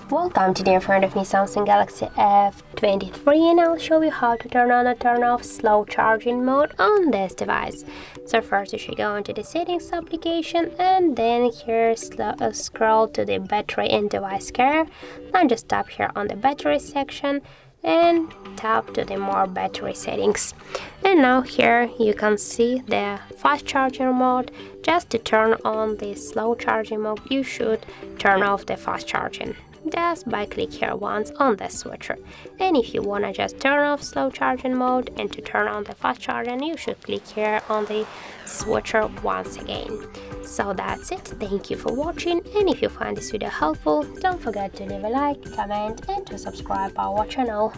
Welcome, today in front of me Samsung Galaxy F23, and I'll show you how to turn on or turn off slow charging mode on this device. So first you should go into the settings application, and then here scroll to the battery and device care. Now just tap here on the battery section and tap to the more battery settings. And now here you can see the fast charger mode. Just to turn on the slow charging mode, you should turn off the fast charging just by click here once on the switcher. And if you want to just turn off slow charging mode and to turn on the fast charging, you should click here on the switcher once again. So that's it. Thank you for watching, and if you find this video helpful, don't forget to leave a like, comment and to subscribe our channel.